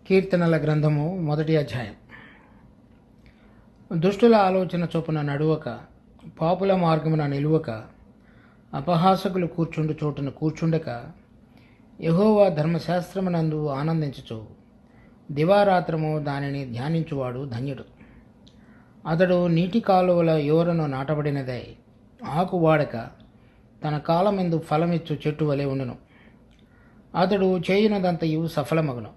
కీర్తనల గ్రంథము 1వ అధ్యాయం. దుష్టుల ఆలోచన చొప్పున నడువక, పాపుల మార్గమున నిలువక, అపహాసకులు కూర్చుండు చోటున కూర్చుండక, యెహోవా ధర్మశాస్త్రమునందు ఆనందించుచు దివారాత్రము దానిని ధ్యానించువాడు ధన్యుడు. అతడు నీటి కాలువల యోరను నాటబడినదై ఆకు వాడక తన కాలమెందు ఫలమిచ్చు చెట్టు వలె ఉండును. అతడు చేయునదంతయు సఫలమగును.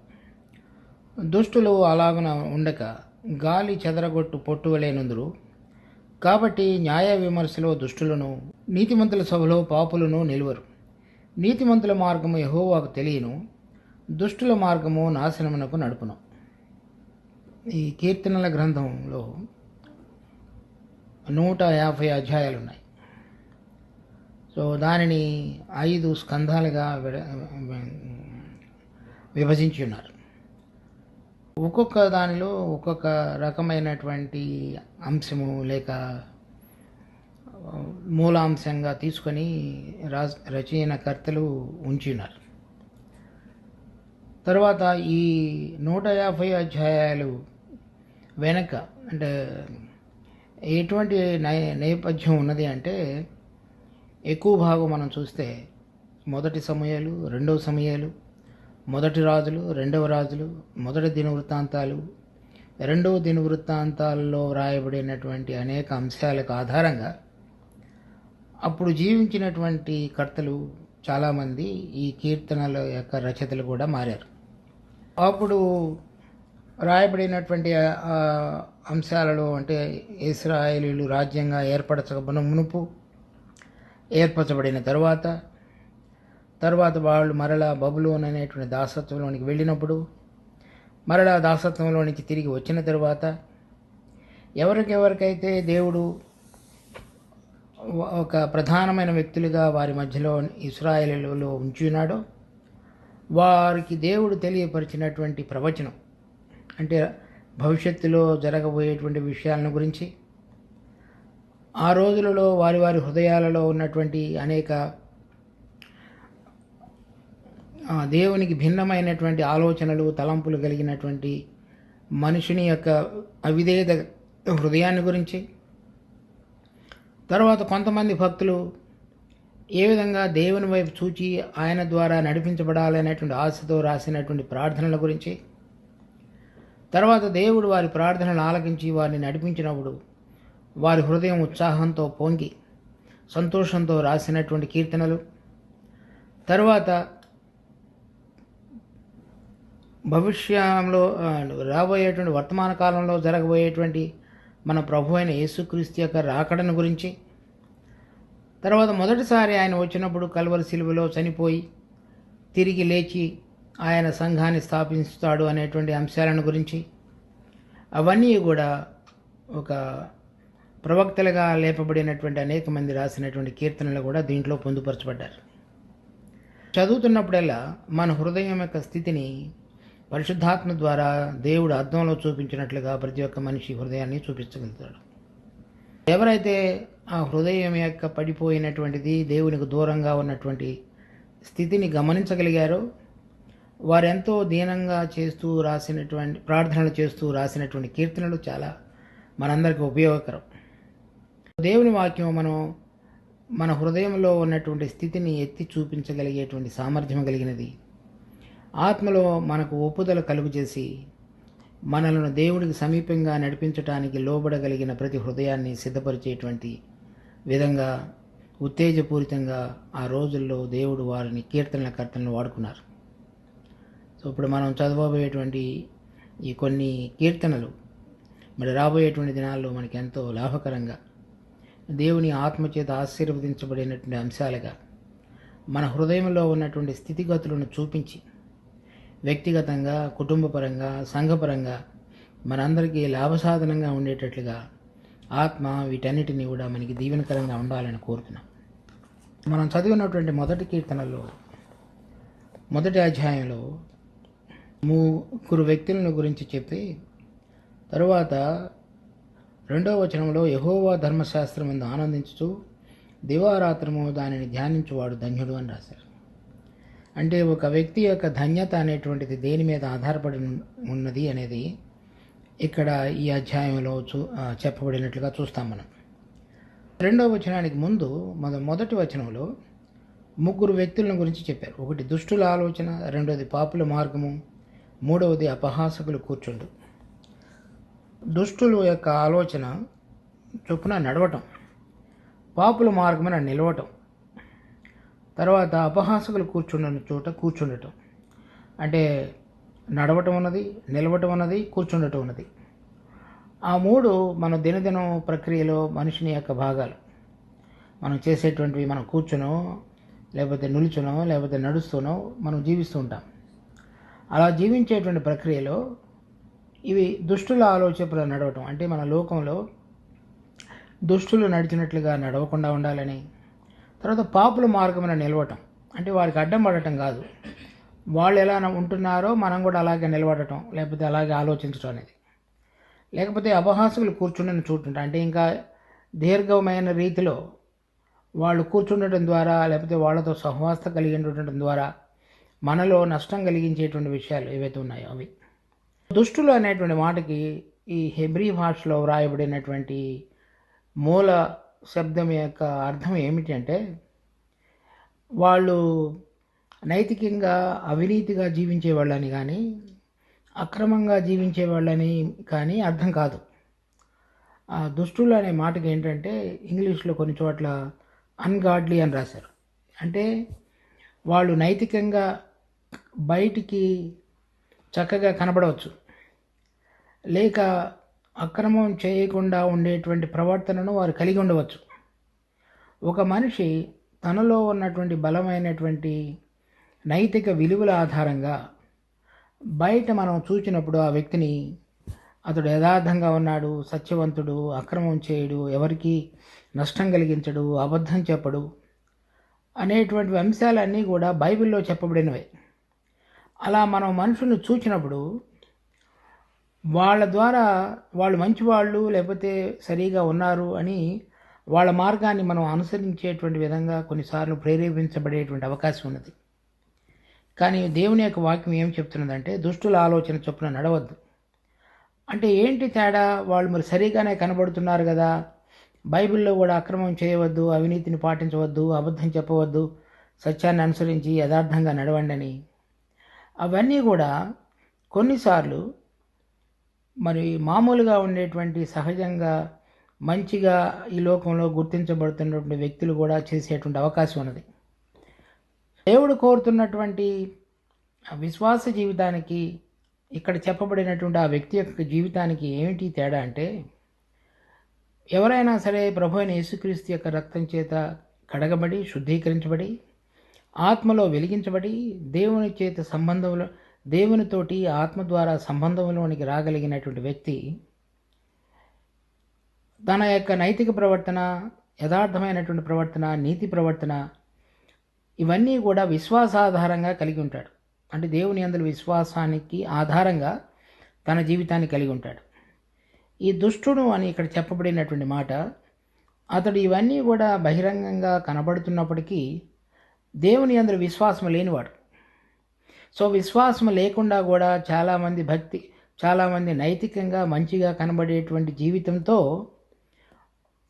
దుష్టులు అలాగున ఉండక గాలి చెదరగొట్టు పొట్టువలే నుందురు. కాబట్టి న్యాయ విమర్శలో దుష్టులను, నీతిమంతుల సభలో పాపులను నిలువరు. నీతిమంతుల మార్గము యెహోవాకు తెలియను, దుష్టుల మార్గము నాశనమునకు నడుపును. ఈ కీర్తనల గ్రంథంలో 150 అధ్యాయాలు ఉన్నాయి. సో దానిని 5 స్కంధాలుగా విభజించి ఉన్నారు. ఒక్కొక్క దానిలో ఒక్కొక్క రకమైనటువంటి అంశము లేక మూలాంశంగా తీసుకొని రచయినకర్తలు ఉంచినారు. తర్వాత ఈ 150 అధ్యాయాలు వెనక అంటే ఎటువంటి నేపథ్యం ఉన్నది అంటే, ఎక్కువ భాగం మనం చూస్తే 1 సమూయేలు, 2వ సమూయేలు, 1 రాజులు, 2వ రాజులు, 1 దినవృత్తాంతాలు, 2వ దినవృత్తాంతాలలో వ్రాయబడినటువంటి అనేక అంశాలకు ఆధారంగా అప్పుడు జీవించినటువంటి కర్తలు చాలామంది ఈ కీర్తనల యొక్క రచయితలు కూడా మారారు. అప్పుడు రాయబడినటువంటి అంశాలలో అంటే ఇశ్రాయేలీయులు రాజ్యంగా మునుపు, ఏర్పరచబడిన తర్వాత వాళ్ళు మరలా బబులోను అనేటువంటి దాసత్వంలోనికి వెళ్ళినప్పుడు, మరలా దాసత్వంలోనికి తిరిగి వచ్చిన తర్వాత ఎవరికెవరికైతే దేవుడు ఒక ప్రధానమైన వ్యక్తులుగా వారి మధ్యలో ఇశ్రాయేలీయులలో ఉంచున్నాడో వారికి దేవుడు తెలియపరిచినటువంటి ప్రవచనం అంటే భవిష్యత్తులో జరగబోయేటువంటి విషయాలను గురించి, ఆ రోజులలో వారి వారి హృదయాలలో ఉన్నటువంటి అనేక దేవునికి భిన్నమైనటువంటి ఆలోచనలు, తలంపులు కలిగినటువంటి మనుషుని యొక్క అవిధేయత హృదయాన్ని గురించి, తర్వాత కొంతమంది భక్తులు ఏ విధంగా దేవుని వైపు చూచి ఆయన ద్వారా నడిపించబడాలనేటువంటి ఆశతో రాసినటువంటి ప్రార్థనల గురించి, తర్వాత దేవుడు వారి ప్రార్థనలు ఆలకించి వారిని నడిపించినప్పుడు వారి హృదయం ఉత్సాహంతో పొంగి సంతోషంతో రాసినటువంటి కీర్తనలు, తర్వాత భవిష్యంలో రాబోయేటువంటి వర్తమాన కాలంలో జరగబోయేటువంటి మన ప్రభు అయిన యేసుక్రీస్తు యొక్క రాకడను గురించి, తర్వాత మొదటిసారి ఆయన వచ్చినప్పుడు కల్వరి శిలువలో చనిపోయి తిరిగి లేచి ఆయన సంఘాన్ని స్థాపిస్తాడు అనేటువంటి అంశాలను గురించి, అవన్నీ కూడా ఒక ప్రవక్తలుగా లేపబడినటువంటి అనేక మంది రాసినటువంటి కీర్తనలు కూడా దీంట్లో పొందుపరచబడ్డారు. చదువుతున్నప్పుడల్లా మన హృదయం యొక్క స్థితిని పరిశుద్ధాత్మ ద్వారా దేవుడు అద్దంలో చూపించినట్లుగా ప్రతి ఒక్క మనిషి హృదయాన్ని చూపించగలుగుతాడు. ఎవరైతే ఆ హృదయం యొక్క పడిపోయినటువంటిది, దేవునికి దూరంగా ఉన్నటువంటి స్థితిని గమనించగలిగారో వారెంతో దీనంగా చేస్తూ రాసినటువంటి ప్రార్థనలు చేస్తూ రాసినటువంటి కీర్తనలు చాలా మనందరికీ ఉపయోగకరం. దేవుని వాక్యం మన హృదయంలో ఉన్నటువంటి స్థితిని ఎత్తి చూపించగలిగేటువంటి సామర్థ్యం కలిగినది. ఆత్మలో మనకు ఒప్పుదల కలుగజేసి మనలను దేవుడికి సమీపంగా నడిపించడానికి లోబడగలిగిన ప్రతి హృదయాన్ని సిద్ధపరిచేటువంటి విధంగా ఉత్తేజపూరితంగా ఆ రోజుల్లో దేవుడు వారిని కీర్తనలను వాడుకున్నారు. సో ఇప్పుడు మనం చదవబోయేటువంటి ఈ కొన్ని కీర్తనలు మరి రాబోయేటువంటి దినాల్లో మనకి ఎంతో లాభకరంగా దేవుని ఆత్మచేత ఆశీర్వదించబడినటువంటి అంశాలుగా మన హృదయంలో ఉన్నటువంటి స్థితిగతులను చూపించి వ్యక్తిగతంగా, కుటుంబపరంగా, సంఘపరంగా మనందరికీ లాభసాధనంగా ఉండేటట్లుగా ఆత్మ వీటన్నిటినీ కూడా మనకి దీవెనకరంగా ఉండాలని కోరుతున్నాం. మనం చదివినటువంటి 1 కీర్తనలో 1వ అధ్యాయంలో 3 వ్యక్తులను గురించి చెప్పి తరువాత 2వ వచనంలో యెహోవా ధర్మశాస్త్రమందు ఆనందించుచు దివారాత్రము దానిని ధ్యానించువాడు ధన్యుడు అని రాశారు. అంటే ఒక వ్యక్తి యొక్క ధన్యత అనేటువంటిది దేని మీద ఆధారపడి ఉన్నది అనేది ఇక్కడ ఈ అధ్యాయంలో చెప్పబడినట్లుగా చూస్తాం మనం. రెండవ వచనానికి ముందు మొదటి వచనంలో ముగ్గురు వ్యక్తులను గురించి చెప్పారు. ఒకటి దుష్టుల ఆలోచన, రెండవది పాపుల మార్గము, మూడవది అపహాసకులు కూర్చుండు. దుష్టుల యొక్క ఆలోచన చొప్పున నడవటం, పాపుల మార్గమున నిలవటం, తర్వాత అపహాసకులు కూర్చున్న చోట కూర్చుండటం. అంటే నడవటం ఉన్నది, నిలవటం ఉన్నది, కూర్చుండటం ఉన్నది. ఆ మూడు మన దినదినం ప్రక్రియలో మనిషిని యొక్క భాగాలు. మనం చేసేటువంటివి, మనం కూర్చునో లేకపోతే నిలుచునో లేకపోతే నడుస్తూనో మనం జీవిస్తూ ఉంటాం. అలా జీవించేటువంటి ప్రక్రియలో ఇవి దుష్టుల ఆలోచనలో నడవటం. అంటే మన లోకంలో దుష్టులు నడిచినట్లుగా నడవకుండా ఉండాలని. తర్వాత పాపుల మార్గమున నిలవటం, అంటే వారికి అడ్డం పడటం కాదు, వాళ్ళు ఎలా ఉంటున్నారో మనం కూడా అలాగే నిలబడటం, లేకపోతే అలాగే ఆలోచించడం అనేది. లేకపోతే అపహాసకులు కూర్చుండని చూస్తుంటాం, అంటే ఇంకా దీర్ఘమైన రీతిలో వాళ్ళు కూర్చుండటం ద్వారా, లేకపోతే వాళ్ళతో సహవాసం కలిగి ఉండటం ద్వారా మనలో నష్టం కలిగించేటువంటి విషయాలు ఏవైతే ఉన్నాయో అవి. దుష్టులు అనేటువంటి మాటకి ఈ హెబ్రీ భాషలో వ్రాయబడినటువంటి మూల శబ్దం యొక్క అర్థం ఏమిటి అంటే, వాళ్ళు నైతికంగా అవినీతిగా జీవించే వాళ్ళని కానీ అక్రమంగా జీవించే వాళ్ళని కానీ అర్థం కాదు. ఆ దుష్టులు అనే మాటకి ఏంటంటే ఇంగ్లీష్లో కొన్ని చోట్ల అన్గాడ్లీ అని రాశారు. అంటే వాళ్ళు నైతికంగా బయటికి చక్కగా కనబడవచ్చు, లేక అక్రమం చేయకుండా ఉండేటువంటి ప్రవర్తనను వారు కలిగి ఉండవచ్చు. ఒక మనిషి తనలో ఉన్నటువంటి బలమైనటువంటి నైతిక విలువల ఆధారంగా బయట మనం చూసినప్పుడు ఆ వ్యక్తిని అతడు యథార్థంగా ఉన్నాడు, సత్యవంతుడు, అక్రమం చేయడు, ఎవరికి నష్టం కలిగించడు, అబద్ధం చెప్పడు అనేటువంటి అంశాలన్నీ కూడా బైబిల్లో చెప్పబడినవే. అలా మనం మనుషులను చూసినప్పుడు వాళ్ళ ద్వారా వాళ్ళు మంచివాళ్ళు లేకపోతే సరిగా ఉన్నారు అని వాళ్ళ మార్గాన్ని మనం అనుసరించేటువంటి విధంగా కొన్నిసార్లు ప్రేరేపించబడేటువంటి అవకాశం ఉన్నది. కానీ దేవుని యొక్క వాక్యం ఏం చెప్తున్నదంటే దుష్టుల ఆలోచన చొప్పున నడవద్దు. అంటే ఏంటి తేడా? వాళ్ళు మరి సరిగానే కనబడుతున్నారు కదా, బైబిల్లో కూడా అక్రమం చేయవద్దు, అవినీతిని పాటించవద్దు, అబద్ధం చెప్పవద్దు, సత్యాన్ని అనుసరించి యథార్థంగా నడవండి అని. అవన్నీ కూడా కొన్నిసార్లు మరి మామూలుగా ఉండేటువంటి సహజంగా మంచిగా ఈ లోకంలో గుర్తించబడుతున్నటువంటి వ్యక్తులు కూడా చేసేటువంటి అవకాశం ఉన్నది. దేవుడు కోరుతున్నటువంటి విశ్వాస జీవితానికి ఇక్కడ చెప్పబడినటువంటి ఆ వ్యక్తి యొక్క జీవితానికి ఏమిటి తేడా అంటే, ఎవరైనా సరే ప్రభు అయిన యేసుక్రీస్తు యొక్క రక్తం చేత కడగబడి శుద్ధీకరించబడి ఆత్మలో వెలిగించబడి దేవుని చేత సంబంధంలో దేవునితోటి ఆత్మ ద్వారా సంబంధంలోనికి రాగలిగినటువంటి వ్యక్తి తన యొక్క నైతిక ప్రవర్తన, యథార్థమైనటువంటి ప్రవర్తన, నీతి ప్రవర్తన ఇవన్నీ కూడా విశ్వాసాధారంగా కలిగి ఉంటాడు. అంటే దేవుని యందు విశ్వాసానికి ఆధారంగా తన జీవితాన్ని కలిగి ఉంటాడు. ఈ దుష్టుడు అని ఇక్కడ చెప్పబడినటువంటి మాట, అతడు ఇవన్నీ కూడా బహిరంగంగా కనబడుతున్నప్పటికీ దేవుని యందు విశ్వాసం లేనివాడు. సో విశ్వాసం లేకుండా కూడా చాలామంది నైతికంగా మంచిగా కనబడేటువంటి జీవితంతో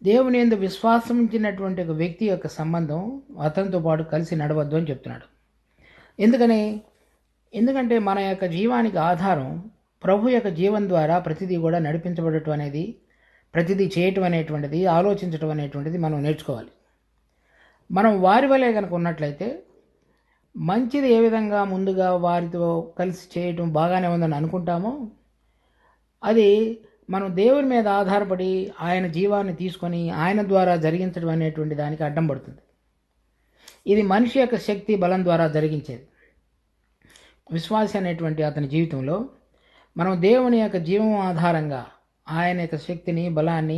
దేవుని యందు విశ్వాసం ఉంచినటువంటి ఒక వ్యక్తి యొక్క సంబంధం అతనితో పాటు కలిసి నడవద్దు అని చెప్తున్నాడు. ఎందుకంటే మన యొక్క జీవానికి ఆధారం ప్రభు యొక్క జీవం ద్వారా ప్రతిదీ కూడా నడిపించబడటం అనేది, ప్రతిదీ చేయటం అనేటువంటిది, ఆలోచించటం అనేటువంటిది మనం నేర్చుకోవాలి. మనం వారి వలె కనుక ఉన్నట్లయితే మంచిది ఏ విధంగా ముందుగా వారితో కలిసి చేయటం బాగానే ఉందని అనుకుంటామో అది మనం దేవుని మీద ఆధారపడి ఆయన జీవాన్ని తీసుకొని ఆయన ద్వారా జరిగించడం అనేటువంటి దానికి అడ్డం పడుతుంది. ఇది మనిషి యొక్క శక్తి బలం ద్వారా జరిగించేది. విశ్వాసి అనేటువంటి అతని జీవితంలో మనం దేవుని యొక్క జీవం ఆధారంగా ఆయన యొక్క శక్తిని, బలాన్ని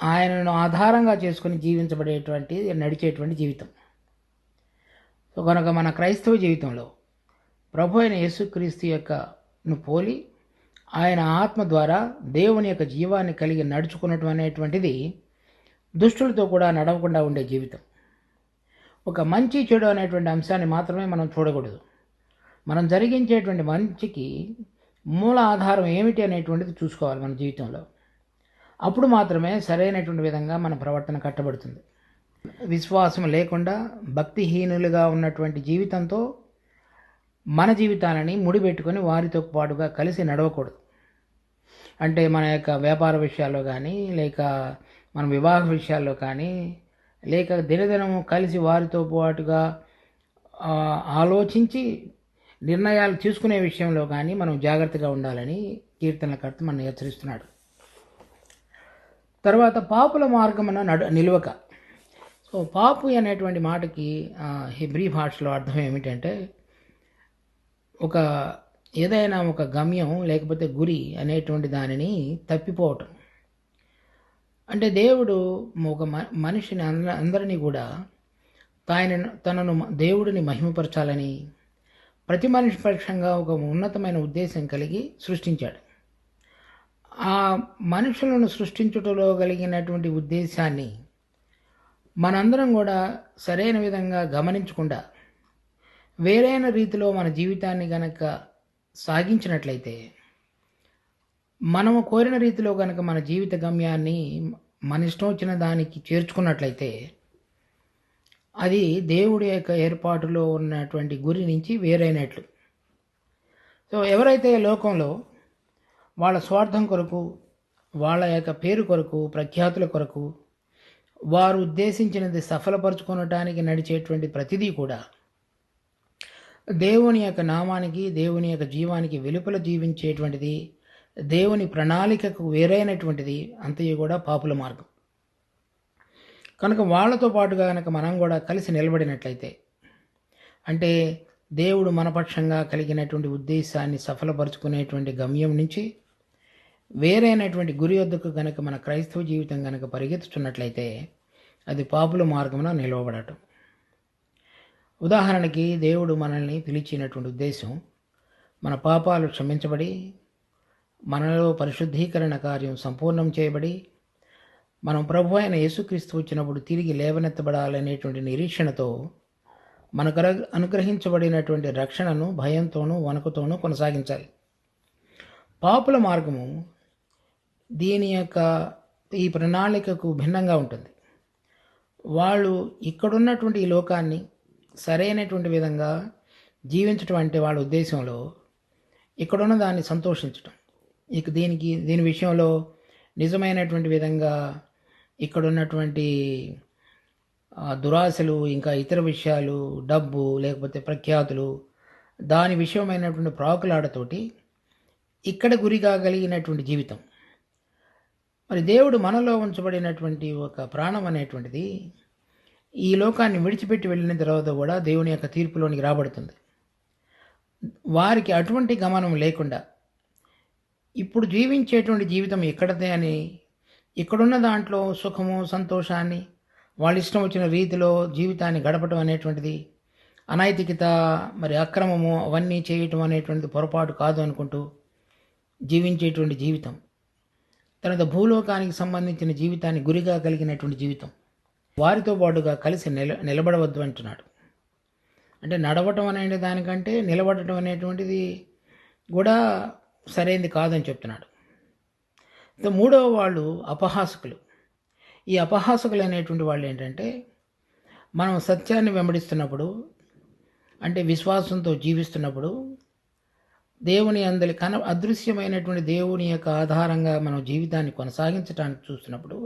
ఆయనను ఆధారంగా చేసుకొని నడిచేటువంటి జీవితం. సో కనుక మన క్రైస్తవ జీవితంలో ప్రభు అయిన యేసుక్రీస్తు యొక్కను పోలి ఆయన ఆత్మ ద్వారా దేవుని యొక్క జీవాన్ని కలిగి నడుచుకున్నటం అనేటువంటిది దుష్టులతో కూడా నడవకుండా ఉండే జీవితం. ఒక మంచి చెడు అనేటువంటి అంశాన్ని మాత్రమే మనం చూడకూడదు. మనం జరిగించేటువంటి మంచికి మూల ఆధారం ఏమిటి అనేటువంటిది చూసుకోవాలి మన జీవితంలో. అప్పుడు మాత్రమే సరైనటువంటి విధంగా మన ప్రవర్తన కట్టబడుతుంది. విశ్వాసం లేకుండా భక్తిహీనులుగా ఉన్నటువంటి జీవితంతో మన జీవితాలని ముడిపెట్టుకొని వారితో పాటుగా కలిసి నడవకూడదు. అంటే మన యొక్క వ్యాపార విషయాల్లో కానీ, లేక మన వివాహ విషయాల్లో కానీ, లేక దినదినము కలిసి వారితో పాటుగా ఆలోచించి నిర్ణయాలు తీసుకునే విషయంలో కానీ మనం జాగ్రత్తగా ఉండాలని కీర్తనకర్త మనం హెచ్చరిస్తున్నాడు. తర్వాత పాపుల మార్గమున నిలువక. సో పాపు అనేటువంటి మాటకి హెబ్రీ భాషలో అర్థం ఏమిటంటే ఒక ఏదైనా ఒక గమ్యం లేకపోతే గురి అనేటువంటి దానిని తప్పిపోవటం. అంటే దేవుడు ఒక మనిషిని అందరినీ కూడా తనను దేవుడిని మహిమపరచాలని ప్రతి మనిషి పక్షంగా ఒక ఉన్నతమైన ఉద్దేశం కలిగి సృష్టించాడు. ఆ మనుషులను సృష్టించుటలో కలిగినటువంటి ఉద్దేశాన్ని మనందరం కూడా సరైన విధంగా గమనించకుండా వేరైన రీతిలో మన జీవితాన్ని గనక సాగించినట్లయితే, మనము కోరిన రీతిలో కనుక మన జీవిత గమ్యాన్ని మన ఇష్టం వచ్చిన దానికి చేర్చుకున్నట్లయితే అది దేవుడి యొక్క ఏర్పాటులో ఉన్నటువంటి గురి నుంచి వేరైనట్లు. సో ఎవరైతే లోకంలో వాళ్ళ స్వార్థం కొరకు, వాళ్ళ యొక్క పేరు కొరకు, ప్రఖ్యాతుల కొరకు వారు ఉద్దేశించినది సఫలపరచుకొనటానికి నడిచేటువంటి ప్రతిదీ కూడా దేవుని యొక్క నామానికి, దేవుని యొక్క జీవానికి వెలుపల జీవించేటువంటిది, దేవుని ప్రణాళికకు వేరైనటువంటిది అంతయు కూడా పాపుల మార్గం. కనుక వాళ్ళతో పాటుగా కనుక మనం కూడా కలిసి నిలబడినట్లయితే, అంటే దేవుడు మనపక్షంగా కలిగినటువంటి ఉద్దేశాన్ని సఫలపరుచుకునేటువంటి గమ్యం నుంచి వేరైనటువంటి గురి వద్దకు కనుక మన క్రైస్తవ జీవితం కనుక పరిగెత్తుతున్నట్లయితే అది పాపుల మార్గమున నిలవబడటం. ఉదాహరణకి దేవుడు మనల్ని పిలిచినటువంటి ఉద్దేశం మన పాపాలు క్షమించబడి మనలో పరిశుద్ధీకరణ కార్యం సంపూర్ణం చేయబడి మనం ప్రభు అయిన యేసుక్రీస్తు వచ్చినప్పుడు తిరిగి లేవనెత్తబడాలనేటువంటి నిరీక్షణతో మనకు అనుగ్రహించబడినటువంటి రక్షణను భయంతోనూ వణుకుతోనూ కొనసాగించాలి. పాపుల మార్గము దీని యొక్క ఈ ప్రణాళికకు భిన్నంగా ఉంటుంది. వాళ్ళు ఇక్కడున్నటువంటి ఈ లోకాన్ని సరైనటువంటి విధంగా జీవించటం అంటే వాళ్ళ ఉద్దేశంలో ఇక్కడున్న దాన్ని సంతోషించటం. ఇక దీని విషయంలో నిజమైనటువంటి విధంగా ఇక్కడున్నటువంటి దురాశలు, ఇంకా ఇతర విషయాలు, డబ్బు లేకపోతే ప్రఖ్యాతులు, దాని విషయమైనటువంటి ప్రాకులాడతోటి ఇక్కడ గురి కాగలిగినటువంటి జీవితం. మరి దేవుడు మనలో ఉంచబడినటువంటి ఒక ప్రాణం అనేటువంటిది ఈ లోకాన్ని విడిచిపెట్టి వెళ్ళిన తర్వాత కూడా దేవుని యొక్క తీర్పులోనికి రాబడుతుంది. వారికి అటువంటి గమనం లేకుండా ఇప్పుడు జీవించేటువంటి జీవితం ఎక్కడదే అని, ఇక్కడున్న దాంట్లో సుఖము, సంతోషాన్ని వాళ్ళ ఇష్టం వచ్చిన రీతిలో జీవితాన్ని గడపడం అనేటువంటిది అనైతికత, మరి అక్రమము అవన్నీ చేయటం అనేటువంటిది పొరపాటు కాదు అనుకుంటూ జీవించేటువంటి జీవితం, తర్వాత భూలోకానికి సంబంధించిన జీవితాన్ని గురిగా కలిగినటువంటి జీవితం, వారితో పాటుగా కలిసి నిలబడవద్దు అంటున్నాడు. అంటే నడవటం అనే దానికంటే నిలబడటం అనేటువంటిది కూడా సరైనది కాదని చెప్తున్నాడు. మూడవ వాళ్ళు అపహాసకులు. ఈ అపహాసకులు అనేటువంటి వాళ్ళు ఏంటంటే, మనం సత్యాన్ని వెంబడిస్తున్నప్పుడు, అంటే విశ్వాసంతో జీవిస్తున్నప్పుడు, దేవుని అందరి అదృశ్యమైనటువంటి దేవుని యొక్క ఆధారంగా మనం జీవితాన్ని కొనసాగించడానికి చూస్తున్నప్పుడు,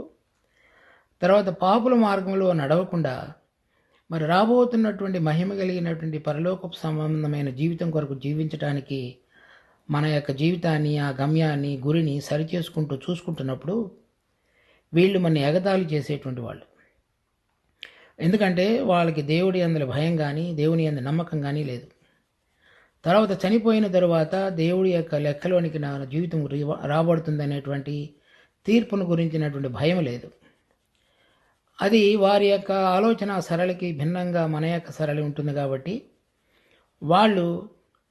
తర్వాత పాపుల మార్గంలో నడవకుండా మరి రాబోతున్నటువంటి మహిమ కలిగినటువంటి పరలోకపు సంబంధమైన జీవితం కొరకు జీవించడానికి మన యొక్క జీవితాన్ని, ఆ గమ్యాన్ని, గురిని సరిచేసుకుంటూ చూసుకుంటున్నప్పుడు వీళ్ళు మన ఎగతాళి చేసేటువంటి వాళ్ళు. ఎందుకంటే వాళ్ళకి దేవుడి అందరి భయం కానీ, దేవుని అందు నమ్మకం కానీ లేదు. తర్వాత చనిపోయిన తరువాత దేవుడి యొక్క లెక్కలోనికి నా జీవితం రాబడుతుందనేటువంటి తీర్పును గురించినటువంటి భయం లేదు. అది వారి యొక్క ఆలోచన సరళికి భిన్నంగా మన యొక్క సరళి ఉంటుంది. కాబట్టి వాళ్ళు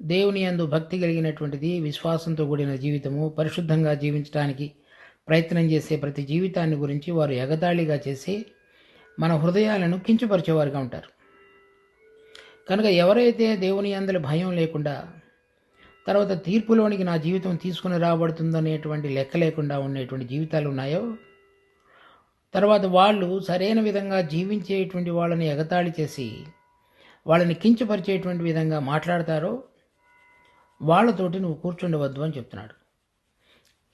దేవుని యందు భక్తి కలిగినటువంటిది, విశ్వాసంతో కూడిన జీవితము, పరిశుద్ధంగా జీవించడానికి ప్రయత్నం చేసే ప్రతి జీవితాన్ని గురించి వారు ఎగతాళిగా చేసి మన హృదయాలను కించపరిచేవారుగా ఉంటారు. కనుక ఎవరైతే దేవుని యందలి భయం లేకుండా, తర్వాత తీర్పులోనికి నా జీవితం తీసుకుని రాబడుతుందనేటువంటి లెక్క లేకుండా ఉండేటువంటి జీవితాలు ఉన్నాయో, తర్వాత వాళ్ళు సరైన విధంగా జీవించేటువంటి వాళ్ళని ఎగతాళి చేసి వాళ్ళని కించపరిచేటువంటి విధంగా మాట్లాడతారో వాళ్ళతోటి నువ్వు కూర్చుండవద్దు అని చెప్తున్నాడు.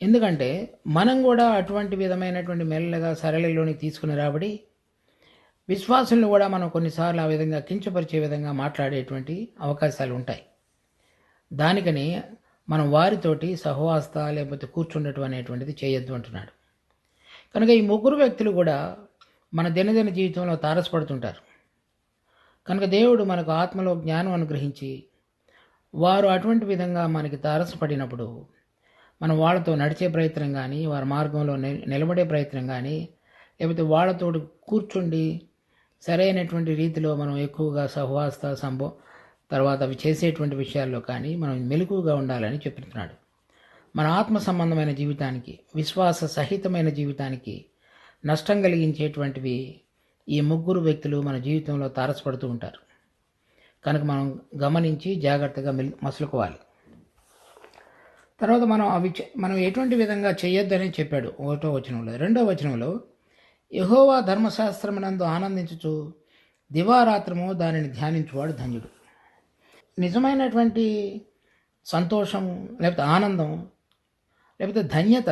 ఎందుకంటే మనం కూడా అటువంటి విధమైనటువంటి మెల్లగా సరళిలోనికి తీసుకుని రాబడి విశ్వాసులను కూడా మనం కొన్నిసార్లు ఆ విధంగా కించపరిచే విధంగా మాట్లాడేటువంటి అవకాశాలు ఉంటాయి. దానికని మనం వారితోటి సహవాస్త లేకపోతే కూర్చుండటం అనేటువంటిది చేయొద్దు అంటున్నాడు. కనుక ఈ ముగ్గురు వ్యక్తులు కూడా మన దినదిన జీవితంలో తారసపడుతుంటారు. కనుక దేవుడు మనకు ఆత్మలో జ్ఞానం అనుగ్రహించి వారు అటువంటి విధంగా మనకి తారసపడినప్పుడు మనం వాళ్ళతో నడిచే ప్రయత్నం కానీ, వారి మార్గంలో నిలబడే ప్రయత్నం కానీ, లేకపోతే వాళ్ళతో కూర్చుండి సరైనటువంటి రీతిలో మనం ఎక్కువగా సహవాస్త తర్వాత అవి చేసేటువంటి విషయాల్లో కానీ మనం మెలకువగా ఉండాలని చెప్తున్నాడు. మన ఆత్మ సంబంధమైన జీవితానికి, విశ్వాస సహితమైన జీవితానికి నష్టం కలిగించేటువంటివి ఈ ముగ్గురు వ్యక్తులు మన జీవితంలో తారసపడుతూ ఉంటారు. కనుక మనం గమనించి జాగ్రత్తగా మసులుకోవాలి. తర్వాత మనం ఎటువంటి విధంగా చేయొద్దని చెప్పాడు 1వ వచనంలో. 2వ వచనంలో యెహోవా ధర్మశాస్త్రమునందు ఆనందించుచు దివారాత్రము దానిని ధ్యానించువాడు ధన్యుడు. నిజమైనటువంటి సంతోషం లేకపోతే ఆనందం లేకపోతే ధన్యత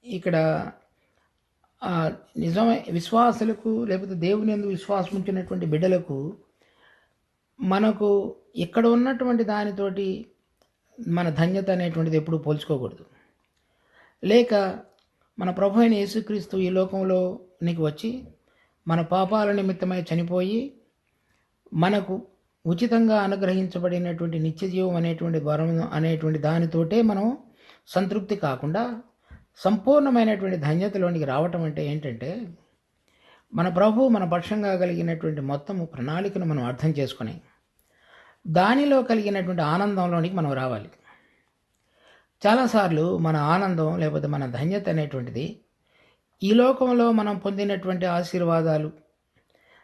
ఇక్కడ విశ్వాసులకు లేకపోతే దేవుని యందు విశ్వాసం ఉంచినటువంటి బిడ్డలకు మనకు ఇక్కడ ఉన్నటువంటి దానితోటి మన ధన్యత అనేటువంటిది ఎప్పుడూ పోల్చుకోకూడదు. లేక మన ప్రభు అయిన యేసుక్రీస్తు ఈ లోకంలోనికి వచ్చి మన పాపాల నిమిత్తమై చనిపోయి మనకు ఉచితంగా అనుగ్రహించబడినటువంటి నిత్యజీవం అనేటువంటి వరం అనేటువంటి దానితోటే మనం సంతృప్తి కాకుండా సంపూర్ణమైనటువంటి ధన్యతలోనికి రావటం అంటే ఏంటంటే మన ప్రభు మన పక్షంగా కలిగినటువంటి మొత్తము ప్రణాళికను మనం అర్థం చేసుకొని దానిలో కలిగినటువంటి ఆనందంలోనికి మనం రావాలి. చాలాసార్లు మన ఆనందం లేకపోతే మన ధన్యత అనేటువంటిది ఈ లోకంలో మనం పొందినటువంటి ఆశీర్వాదాలు,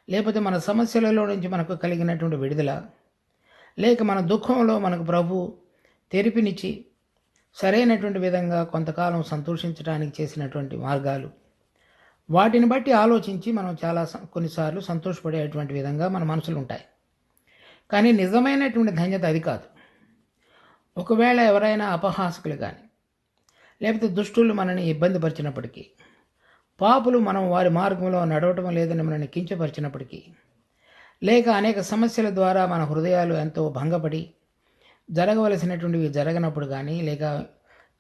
లేకపోతే మన సమస్యలలో నుంచి మనకు కలిగినటువంటి విడుదల, లేక మన దుఃఖంలో మనకు ప్రభు తెరిపినిచ్చి సరైనటువంటి విధంగా కొంతకాలం సంతోషించడానికి చేసినటువంటి మార్గాలు, వాటిని బట్టి ఆలోచించి మనం కొన్నిసార్లు సంతోషపడేటువంటి విధంగా మన మనసులు ఉంటాయి. కానీ నిజమైనటువంటి ధన్యత అది కాదు. ఒకవేళ ఎవరైనా అపహాసకులు కానీ లేకపోతే దుష్టులు మనని ఇబ్బంది పరిచినప్పటికీ, పాపులు మనం వారి మార్గంలో నడవటం లేదని మనల్ని కించపరిచినప్పటికీ, లేక అనేక సమస్యల ద్వారా మన హృదయాలు ఎంతో భంగపడి జరగవలసినటువంటివి జరగనప్పుడు కానీ, లేక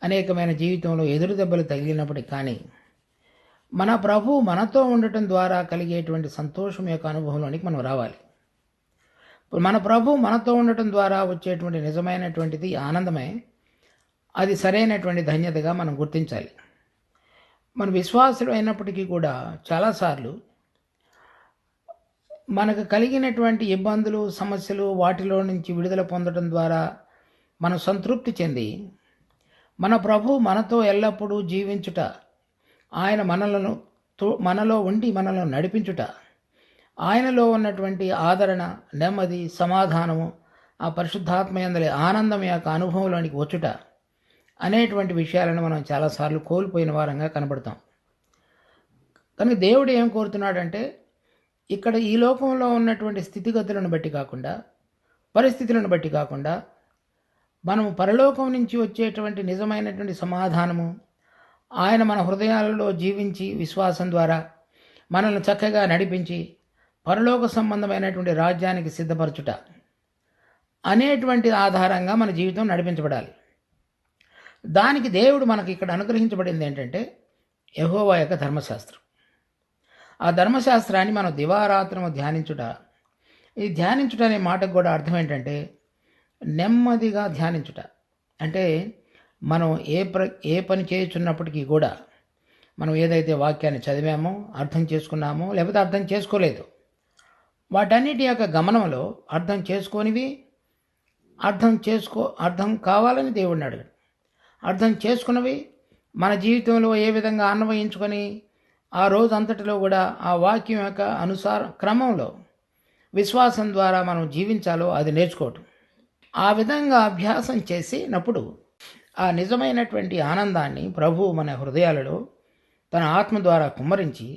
అనేకమైన జీవితంలో ఎదురు దెబ్బలు తగిలినప్పటికీ కానీ మన ప్రభు మనతో ఉండటం ద్వారా కలిగేటువంటి సంతోషం యొక్క అనుభవంలోనికి మనం రావాలి. మన ప్రభు మనతో ఉండటం ద్వారా వచ్చేటువంటి నిజమైనటువంటిది ఆనందమే. అది సరైనటువంటి ధన్యతగా మనం గుర్తించాలి. మన విశ్వాసులు అయినప్పటికీ కూడా చాలాసార్లు మనకు కలిగినటువంటి ఇబ్బందులు, సమస్యలు, వాటిలో నుంచి విడుదల పొందడం ద్వారా మనం సంతృప్తి చెంది మన ప్రభు మనతో ఎల్లప్పుడూ జీవించుట, ఆయన మనలో ఉండి మనల్ని నడిపించుట, ఆయనలో ఉన్నటువంటి ఆదరణ, నెమ్మది, సమాధానము, ఆ పరిశుద్ధాత్మయందలి ఆనందం యొక్క అనుభవంలోనికి వచ్చుట అనేటువంటి విషయాలను మనం చాలాసార్లు కోల్పోయిన వారంగా కనబడతాం. కనుక దేవుడు ఏం కోరుతున్నాడంటే ఇక్కడ ఈ లోకంలో ఉన్నటువంటి స్థితిగతులను బట్టి కాకుండా, పరిస్థితులను బట్టి కాకుండా, మనము పరలోకం నుంచి వచ్చేటువంటి నిజమైనటువంటి సమాధానము, ఆయన మన హృదయాలలో జీవించి విశ్వాసం ద్వారా మనల్ని చక్కగా నడిపించి పరలోక సంబంధమైనటువంటి రాజ్యానికి సిద్ధపరచుట అనేటువంటి ఆధారంగా మన జీవితం నడిపించబడాలి. దానికి దేవుడు మనకి ఇక్కడ అనుగ్రహించబడింది ఏంటంటే యెహోవా యొక్క ధర్మశాస్త్రం. ఆ ధర్మశాస్త్రాన్ని మనం దివారాత్రము ధ్యానించుట. ఈ ధ్యానించుట అనే మాటకు కూడా అర్థం ఏంటంటే నెమ్మదిగా ధ్యానించుట. అంటే మనం ఏ పని చేయుచున్నప్పటికీ కూడా మనం ఏదైతే వాక్యాన్ని చదివామో, అర్థం చేసుకున్నామో, లేకపోతే అర్థం చేసుకోలేదు, వాటన్నిటి యొక్క గమనంలో అర్థం చేసుకోనివి అర్థం కావాలని దేవుడిని అడిగాడు. అర్థం చేసుకున్నవి మన జీవితంలో ఏ విధంగా అన్వయించుకొని ఆ రోజు అంతటిలో కూడా ఆ వాక్యం యొక్క క్రమంలో విశ్వాసం ద్వారా మనం జీవించాలో అది నేర్చుకోవటం. ఆ విధంగా అభ్యాసం చేసినప్పుడు ఆ నిజమైనటువంటి ఆనందాన్ని ప్రభువు మన హృదయాలలో తన ఆత్మ ద్వారా కుమ్మరించి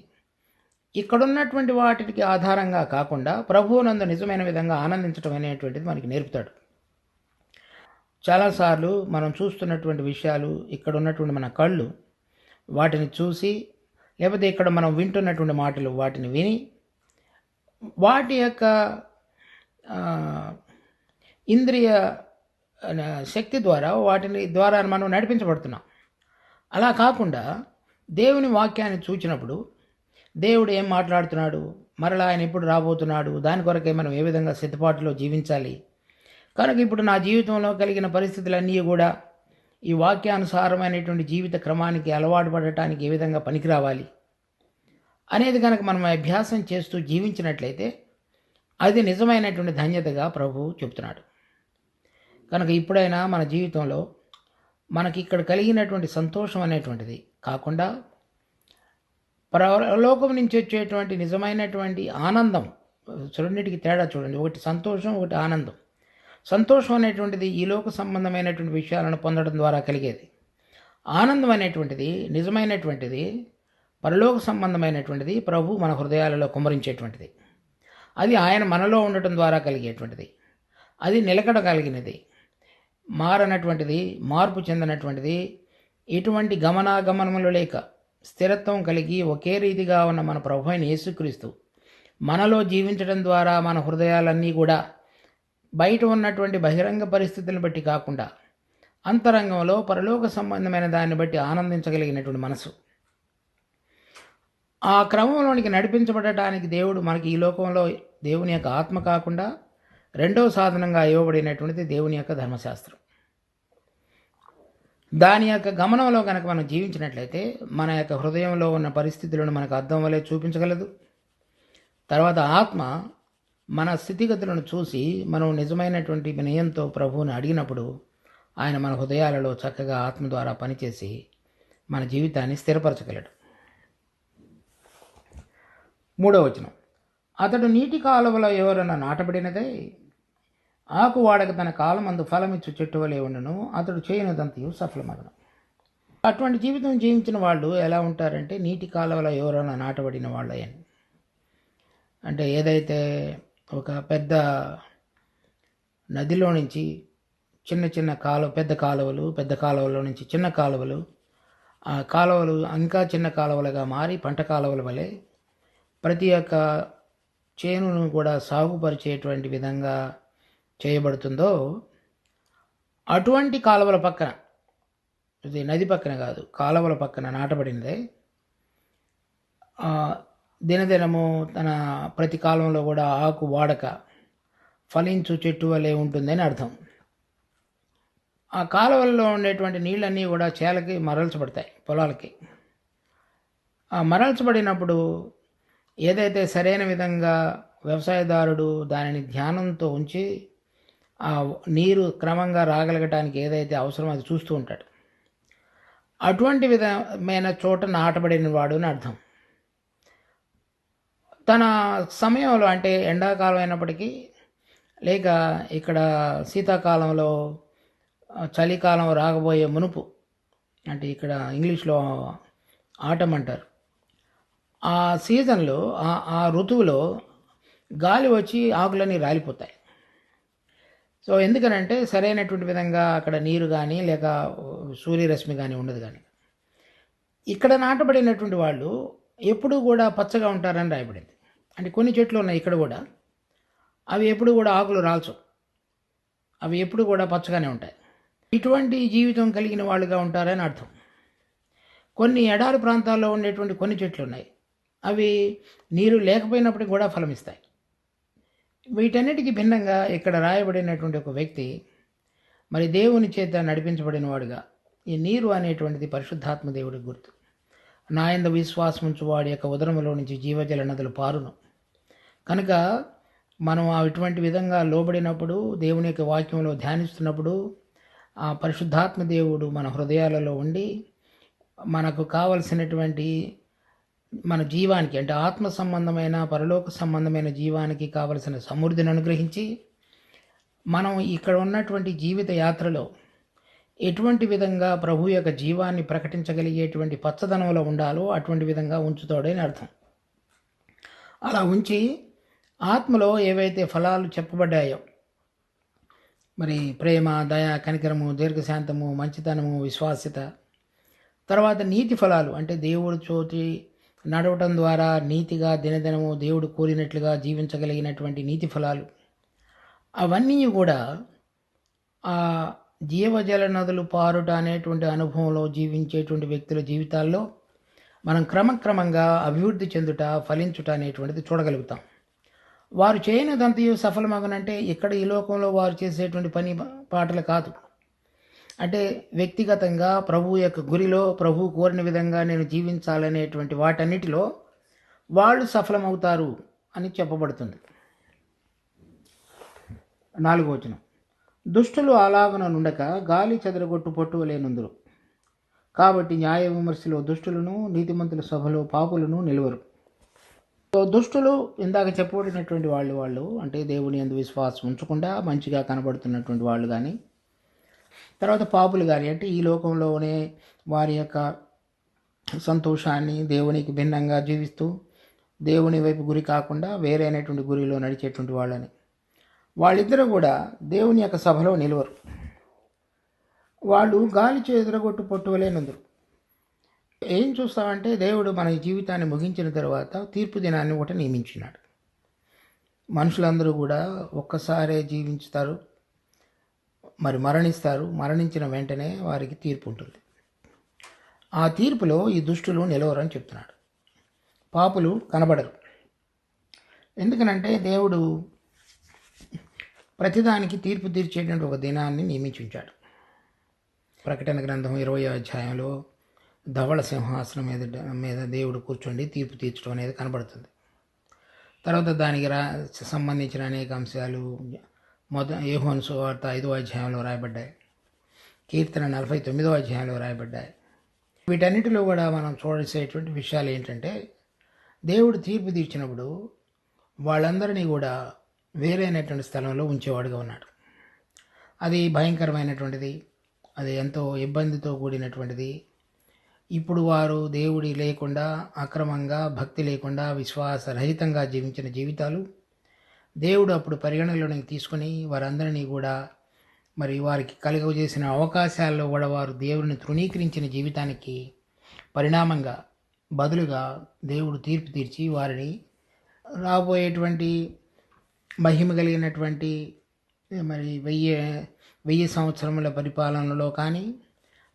ఇక్కడున్నటువంటి వాటికి ఆధారంగా కాకుండా ప్రభువునందు నిజమైన విధంగా ఆనందించడం అనేటువంటిది మనకి నేర్పుతాడు. చాలాసార్లు మనం చూస్తున్నటువంటి విషయాలు, ఇక్కడ ఉన్నటువంటి మన కళ్ళు వాటిని చూసి, లేకపోతే ఇక్కడ మనం వింటున్నటువంటి మాటలు వాటిని విని వాటి యొక్క ఇంద్రియ శక్తి ద్వారా వాటిని ద్వారా మనం నడిపించబడుతున్నాం. అలా కాకుండా దేవుని వాక్యాన్ని చూచినప్పుడు దేవుడు ఏం మాట్లాడుతున్నాడు, మరలా ఆయన ఎప్పుడు రాబోతున్నాడు, దాని కొరకే మనం ఏ విధంగా సిద్ధపాటులో జీవించాలి, కనుక ఇప్పుడు నా జీవితంలో కలిగిన పరిస్థితులన్నీ కూడా ఈ వాక్యానుసారమైనటువంటి జీవిత క్రమానికి అలవాటు పడటానికి ఏ విధంగా పనికి రావాలి అనేది కనుక మనం అభ్యాసం చేస్తూ జీవించినట్లయితే అది నిజమైనటువంటి ధన్యతగా ప్రభువు చెప్తున్నాడు. కనుక ఇప్పుడైనా మన జీవితంలో మనకి ఇక్కడ కలిగినటువంటి సంతోషం అనేటువంటిది కాకుండా పరలోకం నుంచి వచ్చేటువంటి నిజమైనటువంటి ఆనందం, రెండింటికి తేడా చూడండి. ఒకటి సంతోషం, ఒకటి ఆనందం. సంతోషం అనేటువంటిది ఈ లోక సంబంధమైనటువంటి విషయాలను పొందడం ద్వారా కలిగేది. ఆనందం అనేటువంటిది నిజమైనటువంటిది, పరలోక సంబంధమైనటువంటిది, ప్రభు మన హృదయాలలో కుమ్మరించేటువంటిది. అది ఆయన మనలో ఉండటం ద్వారా కలిగేటువంటిది. అది నిలకడ కలిగినది, మారనటువంటిది, మార్పు చెందినటువంటిది, ఎటువంటి గమనాగమనములు లేక స్థిరత్వం కలిగి ఒకే రీతిగా ఉన్న మన ప్రభు అయిన యేసుక్రీస్తు మనలో జీవించడం ద్వారా మన హృదయాలన్నీ కూడా బయట ఉన్నటువంటి బహిరంగ పరిస్థితులను బట్టి కాకుండా అంతరంగంలో పరలోక సంబంధమైన దాన్ని బట్టి ఆనందించగలిగినటువంటి మనసు, ఆ క్రమంలోనికి నడిపించబడటానికి దేవుడు మనకి ఈ లోకంలో దేవుని యొక్క ఆత్మ కాకుండా రెండవ సాధనంగా ఇవ్వబడినటువంటిది దేవుని యొక్క ధర్మశాస్త్రం. దాని యొక్క గమనంలో కనుక మనం జీవించినట్లయితే మన యొక్క హృదయంలో ఉన్న పరిస్థితులను మనకు అద్దం వలె చూపించగలదు. తర్వాత ఆత్మ మన స్థితిగతులను చూసి మనం నిజమైనటువంటి వినయంతో ప్రభువుని అడిగినప్పుడు ఆయన మన హృదయాలలో చక్కగా ఆత్మ ద్వారా పనిచేసి మన జీవితాన్ని స్థిరపరచగలడు. 3వ వచనం, అతడు నీటి కాలువలో ఎవరైనా నాటబడినదై ఆకు వాడక తన కాలమందు ఫలమిచ్చు చెట్టు వలె ఉండును, అతడు చేయనిదంతయు సఫలమగును. అటువంటి జీవితం జీవించిన వాళ్ళు ఎలా ఉంటారంటే నీటి కాలువలో ఎవరైనా నాటబడిన వాళ్ళని. అంటే ఏదైతే ఒక పెద్ద నదిలో నుంచి చిన్న చిన్న పెద్ద కాలువలు, పెద్ద కాలువలో నుంచి చిన్న కాలువలు, ఆ కాలువలు ఇంకా చిన్న కాలువలుగా మారి పంట కాలువల వలె ప్రతి ఒక్క చేనును కూడా సాగుపరిచేటువంటి విధంగా చేయబడుతుందో అటువంటి కాలువల పక్కన, ఇది నది పక్కన కాదు, కాలువల పక్కన నాటబడినదే దినదినము తన ప్రతి కాలంలో కూడా ఆకు వాడక ఫలించు చెట్టు వలె ఉంటుందని అర్థం. ఆ కాలువల్లో ఉండేటువంటి నీళ్ళన్నీ కూడా చేలకి మరల్చబడతాయి, పొలాలకి. ఆ మరల్చబడినప్పుడు ఏదైతే సరైన విధంగా వ్యవసాయదారుడు దానిని ధ్యానంతో ఉంచి ఆ నీరు క్రమంగా రాగలగటానికి ఏదైతే అవసరమో అది చూస్తూ ఉంటాడు. అటువంటి విధమైన చోట నాటబడిన వాడు అని అర్థం. తన సమయంలో అంటే ఎండాకాలం అయినప్పటికీ, లేక ఇక్కడ శీతాకాలంలో చలికాలం రాకపోయే మునుపు, అంటే ఇక్కడ ఇంగ్లీష్లో ఆటమ్ అంటారు, ఆ సీజన్లో ఆ ఋతువులో గాలి వచ్చి ఆకులన్నీ రాలిపోతాయి. సో ఎందుకనంటే సరైనటువంటి విధంగా అక్కడ నీరు కానీ లేక సూర్యరశ్మి కానీ ఉండదు. కానీ ఇక్కడ నాటబడినటువంటి వాళ్ళు ఎప్పుడూ కూడా పచ్చగా ఉంటారని రాయబడింది. అంటే కొన్ని చెట్లు ఉన్నాయి ఇక్కడ కూడా, అవి ఎప్పుడు కూడా ఆకులు రాల్చవు, అవి ఎప్పుడు కూడా పచ్చగానే ఉంటాయి. ఇటువంటి జీవితం కలిగిన వాళ్ళుగా ఉంటారని అర్థం. కొన్ని ఎడారి ప్రాంతాల్లో ఉండేటువంటి కొన్ని చెట్లు ఉన్నాయి, అవి నీరు లేకపోయినప్పటికీ కూడా ఫలమిస్తాయి. వీటన్నిటికీ భిన్నంగా ఇక్కడ రాయబడినటువంటి ఒక వ్యక్తి మరి దేవుని చేత నడిపించబడిన వాడుగా, ఈ నీరు అనేటువంటిది పరిశుద్ధాత్మ దేవుడి గుర్తు. నాయందు విశ్వాసం ఉంచు వాడి యొక్క ఉదరములో నుంచి జీవజల నదులు పారును. కనుక మనం ఇటువంటి విధంగా లోబడినప్పుడు, దేవుని యొక్క వాక్యంలో ధ్యానిస్తున్నప్పుడు ఆ పరిశుద్ధాత్మ దేవుడు మన హృదయాలలో ఉండి మనకు కావలసినటువంటి మన జీవానికి అంటే ఆత్మ సంబంధమైన పరలోక సంబంధమైన జీవానికి కావలసిన సమృద్ధిని అనుగ్రహించి మనం ఇక్కడ ఉన్నటువంటి జీవిత యాత్రలో ఎటువంటి విధంగా ప్రభు యొక్క జీవాన్ని ప్రకటించగలిగేటువంటి పచ్చదనంలో ఉండాలో అటువంటి విధంగా ఉంచుతాడని అర్థం. అలా ఉంచి ఆత్మలో ఏవైతే ఫలాలు చెప్పబడ్డాయో, మరి ప్రేమ, దయ, కనికరము, దీర్ఘశాంతము, మంచితనము, విశ్వాస్యత, తర్వాత నీతి ఫలాలు అంటే దేవుడు చోటి నడవటం ద్వారా నీతిగా దినదినము దేవుడు కోరినట్లుగా జీవించగలిగినటువంటి నీతి ఫలాలు, అవన్నీ కూడా ఆ జీవజల నదులు పారుట అనేటువంటి అనుభవంలో జీవించేటువంటి వ్యక్తుల జీవితాల్లో మనం క్రమక్రమంగా అభివృద్ధి చెందుట, ఫలించుట అనేటువంటిది చూడగలుగుతాం. వారు చేయనిదంతయు సఫలమగనంటే ఇక్కడ ఈ లోకంలో వారు చేసేటువంటి పని పాటలు కాదు. అంటే వ్యక్తిగతంగా ప్రభు యొక్క గురిలో ప్రభు కోరిన విధంగా నేను జీవించాలనేటువంటి వాటన్నిటిలో వాళ్ళు సఫలమవుతారు అని చెప్పబడుతుంది. 4వ వచనం, దుష్టులు అలాగన నుండక గాలి చెదరగొట్టు పట్టువలేనుందురు. కాబట్టి న్యాయ విమర్శలో దుష్టులను, నీతిమంతుల సభలో పాపులను నిలువరు. దుష్టులు ఇందాక చెప్పబడినటువంటి వాళ్ళు అంటే దేవుని యందు విశ్వాసం ఉంచకుండా మంచిగా కనబడుతున్నటువంటి వాళ్ళు కానీ, తర్వాత పాపులు కానీ అంటే ఈ లోకంలోనే వారి యొక్క సంతోషాన్ని దేవునికి భిన్నంగా జీవిస్తూ దేవుని వైపు గురి కాకుండా వేరైనటువంటి గురిలో నడిచేటువంటి వాళ్ళని, వాళ్ళిద్దరూ కూడా దేవుని యొక్క సభలో నిలువరు. వాళ్ళు గాలి చెదరగొట్టు పట్టువలేనందురు. ఏం చూస్తామంటే దేవుడు మన జీవితాన్ని ముగించిన తర్వాత తీర్పు దినాన్ని ఒకటి నియమించినాడు. మనుషులందరూ కూడా ఒక్కసారే జీవించుతారు, మరి మరణిస్తారు. మరణించిన వెంటనే వారికి తీర్పు ఉంటుంది. ఆ తీర్పులో ఈ దుష్టులు నిలవరని చెప్తున్నాడు. పాపులు కనబడరు. ఎందుకనంటే దేవుడు ప్రతిదానికి తీర్పు తీర్చేటువంటి ఒక దినాన్ని నియమించి ఉంచాడు. ప్రకటన గ్రంథం 20వ అధ్యాయంలో ధవళ సింహాసనం మీద దేవుడు కూర్చోండి తీర్పు తీర్చడం అనేది కనబడుతుంది. తర్వాత దానికి సంబంధించిన అనేక అంశాలు యోహాను సువార్త 5వ అధ్యాయంలో రాయబడ్డాయి. కీర్తన 49వ అధ్యాయంలో రాయబడ్డాయి. వీటన్నిటిలో కూడా మనం చూడాల్సేటువంటి విషయాలు ఏంటంటే, దేవుడు తీర్పు తీర్చినప్పుడు వాళ్ళందరినీ కూడా వేరైనటువంటి స్థలంలో ఉంచేవాడుగా ఉన్నాడు. అది భయంకరమైనటువంటిది, అది ఎంతో ఇబ్బందితో కూడినటువంటిది. ఇప్పుడు వారు దేవుడి లేకుండా, అక్రమంగా, భక్తి లేకుండా, విశ్వాసరహితంగా జీవించిన జీవితాలు దేవుడు అప్పుడు పరిగణనలోకి తీసుకుని వారందరినీ కూడా మరి వారికి కలుగజేసిన అవకాశాల్లో కూడా వారు దేవుడిని తృణీకరించిన జీవితానికి పరిణామంగా బదులుగా దేవుడు తీర్పు తీర్చి వారిని రాబోయేటువంటి మహిమ కలిగినటువంటి మరి 1000 సంవత్సరముల పరిపాలనలో కానీ,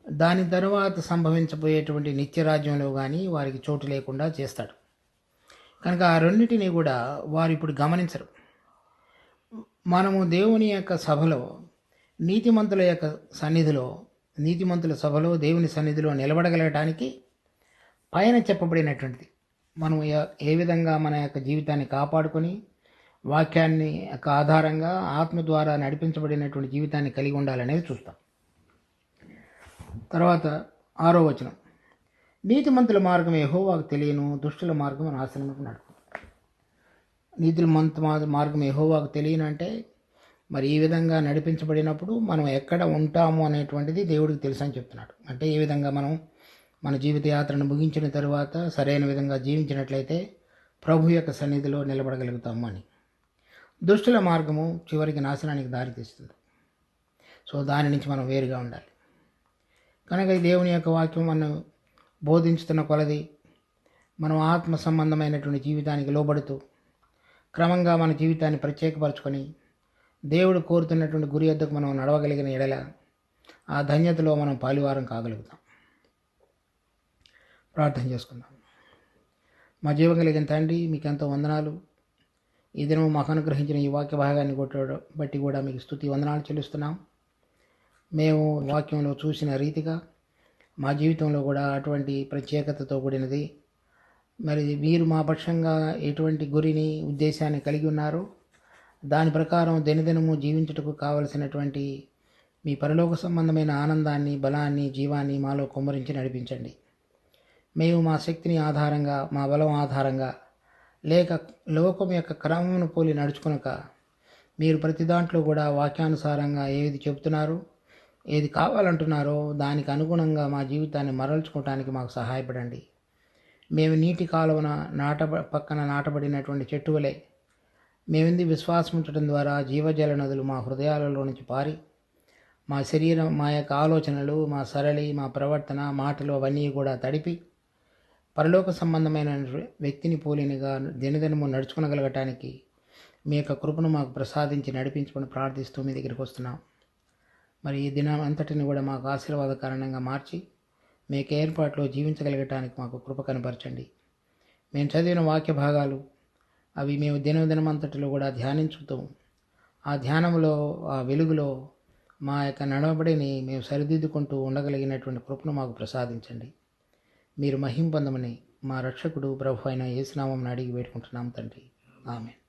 దాని తరువాత సంభవించబోయేటువంటి నిత్యరాజ్యంలో కానీ వారికి చోటు లేకుండా చేస్తాడు. కనుక ఆ రెండింటినీ కూడా వారు ఇప్పుడు గమనించరు. మనము దేవుని యొక్క సభలో, నీతిమంతుల యొక్క సన్నిధిలో, నీతిమంతుల సభలో దేవుని సన్నిధిలో నిలబడగలగటానికి పైన చెప్పబడినటువంటిది మనం ఏ విధంగా మన యొక్క జీవితాన్ని కాపాడుకొని వాక్యాన్ని యొక్క ఆధారంగా ఆత్మ ద్వారా నడిపించబడినటువంటి జీవితాన్ని కలిగి ఉండాలనేది చూస్తాం. తర్వాత 6వ వచనం, నీతిమంతుల మార్గం యెహోవాకు తెలియను, దుష్టుల మార్గం నాశనముకు నడుపు. నీతిమంతుల మార్గం యెహోవాకు తెలియను అంటే మరి ఈ విధంగా నడిపించబడినప్పుడు మనం ఎక్కడ ఉంటాము అనేటువంటిది దేవుడికి తెలుసు అని చెప్తున్నాడు. అంటే ఏ విధంగా మనం మన జీవిత యాత్రను ముగించిన తరువాత సరైన విధంగా జీవించినట్లయితే ప్రభు యొక్క సన్నిధిలో నిలబడగలుగుతాము అని. దుష్టుల మార్గము చివరికి నాశనానికి దారితీస్తుంది. సో దాని నుంచి మనం వేరుగా ఉండాలి. కనుక ఈ దేవుని యొక్క వాక్యం మనం బోధించుతున్న కొలది మనం ఆత్మ సంబంధమైనటువంటి జీవితానికి లోబడుతూ క్రమంగా మన జీవితాన్ని ప్రత్యేకపరచుకొని దేవుడు కోరుతున్నటువంటి గురి వద్దకు మనం నడవగలిగిన ఎడల ఆ ధన్యతలో మనం పాలువారం కాగలుగుతాం. ప్రార్థన చేసుకుందాం. మా జీవం కలిగిన తండ్రి, మీకు ఎంతో వందనాలు. ఈ దినం మాకు అనుగ్రహించిన ఈ వాక్య భాగాన్ని బట్టి కూడా మీకు స్తుతి వందనాలు చెల్లిస్తున్నాం. మేము వాక్యంలో చూసిన రీతిగా మా జీవితంలో కూడా అటువంటి ప్రత్యేకతతో కూడినది. మరి మీరు మా పక్షంగా ఎటువంటి గురిని, ఉద్దేశాన్ని కలిగి ఉన్నారో దాని ప్రకారం దినదినము జీవించుటకు కావలసినటువంటి మీ పరలోక సంబంధమైన ఆనందాన్ని, బలాన్ని, జీవాన్ని మాలో కుమ్మరించి నడిపించండి. మేము మా శక్తిని ఆధారంగా, మా బలం ఆధారంగా, లేక లోకం యొక్క క్రమమును పోలి నడుచుకొనక, మీరు ప్రతి దాంట్లో కూడా వాక్యానుసారంగా ఏది చెబుతున్నారో, ఏది కావాలంటున్నారో దానికి అనుగుణంగా మా జీవితాన్ని మరల్చుకోవటానికి మాకు సహాయపడండి. మేము నీటి కాలువన పక్కన నాటబడినటువంటి చెట్టు వలె మేమెంది విశ్వాసం ఉంచడం ద్వారా జీవజల నదులు మా హృదయాలలో నుంచి పారి, మా శరీరం, మా యొక్క ఆలోచనలు, మా సరళి, మా ప్రవర్తన, మాటలు అవన్నీ కూడా తడిపి పరలోక సంబంధమైన వ్యక్తిని పోలినగా దినదినము నడుచుకునగలగటానికి మీ యొక్క కృపను మాకు ప్రసాదించి నడిపించమని ప్రార్థిస్తూ మీ దగ్గరికి వస్తున్నాం. మరి ఈ దినం అంతటిని కూడా మాకు ఆశీర్వాదకారణంగా మార్చి మీకు ఏర్పాట్లో జీవించగలగటానికి మాకు కృప కనపరచండి. మేము చదివిన వాక్య భాగాలు అవి మేము దినదినమంతటిలో కూడా ధ్యానించుతూ, ఆ ధ్యానంలో, ఆ వెలుగులో మా యొక్క నడవబడిని మేము సరిదిద్దుకుంటూ ఉండగలిగినటువంటి కృపను మాకు ప్రసాదించండి. మీరు మహిం పొందమని మా రక్షకుడు ప్రభు అయిన యేసు నామమున అడిగి వేడుకుంటున్నాం తండ్రి. ఆమేన్.